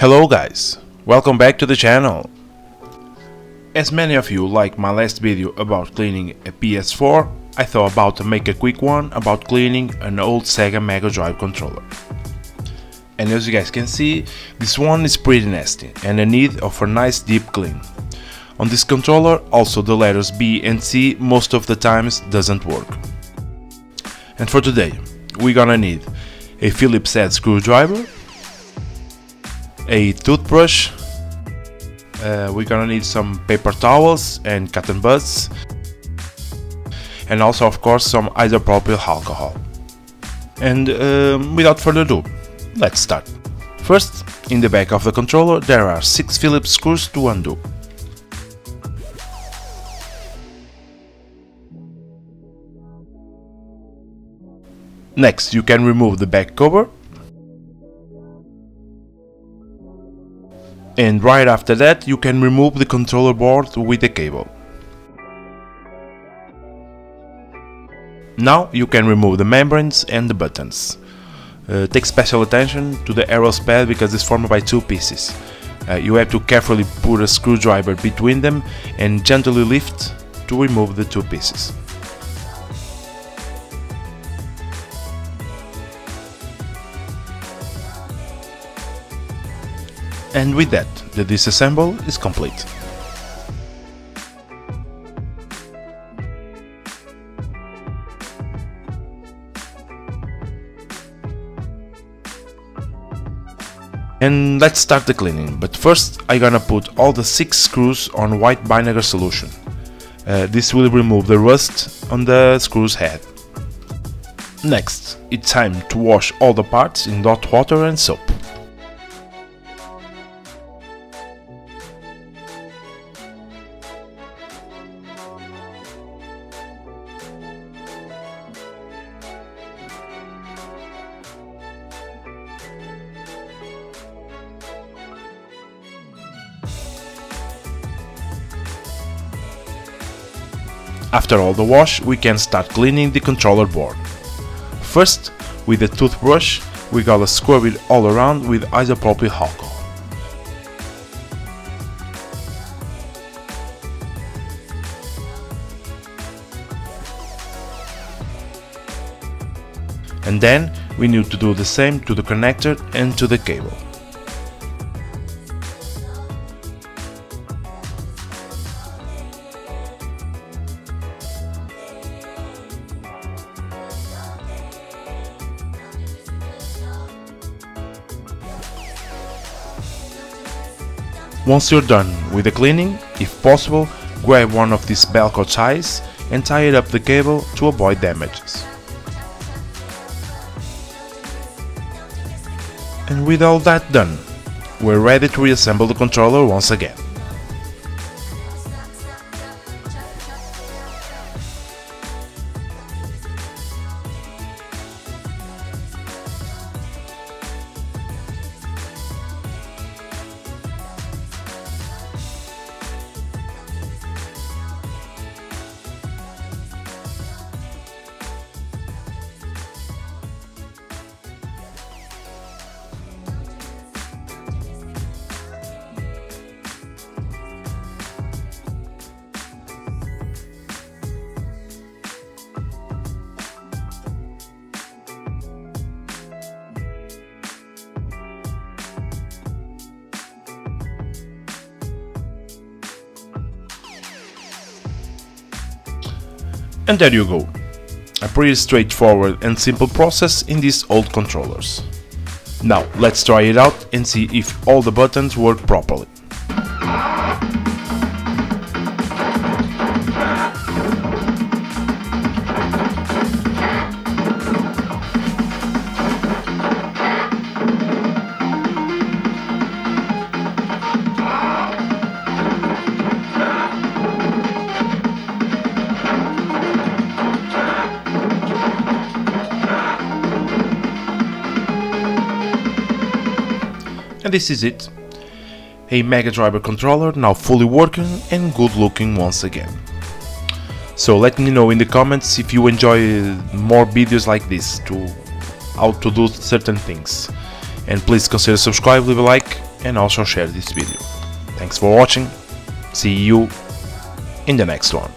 Hello guys, welcome back to the channel. As many of you liked my last video about cleaning a PS4, I thought about to make a quick one about cleaning an old Sega Mega Drive controller. And as you guys can see, this one is pretty nasty and in need of a nice deep clean. On this controller also the letters B and C most of the times doesn't work. And for today we're gonna need a Phillips head screwdriver, a toothbrush, we're gonna need some paper towels and cotton buds, and also of course some isopropyl alcohol. And without further ado, let's start. First, in the back of the controller there are 6 Phillips screws to undo. Next, you can remove the back cover. And right after that you can remove the controller board with the cable. Now you can remove the membranes and the buttons. Take special attention to the arrows pad because it's formed by 2 pieces. You have to carefully put a screwdriver between them and gently lift to remove the 2 pieces. And with that, the disassemble is complete. And let's start the cleaning, but first I'm gonna put all the 6 screws on white vinegar solution. This will remove the rust on the screw's head. Next, it's time to wash all the parts in hot water and soap. After all the wash, we can start cleaning the controller board. First, with a toothbrush, we gotta scrub it all around with isopropyl alcohol. And then, we need to do the same to the connector and to the cable. Once you're done with the cleaning, if possible, grab one of these Velcro ties and tie it up the cable to avoid damages. And with all that done, we're ready to reassemble the controller once again. And there you go, a pretty straightforward and simple process in these old controllers. Now let's try it out and see if all the buttons work properly. And this is it, a Mega Drive controller now fully working and good looking once again. So let me know in the comments if you enjoy more videos like this to how to do certain things. And please consider subscribe, leave a like, and also share this video. Thanks for watching, see you in the next one.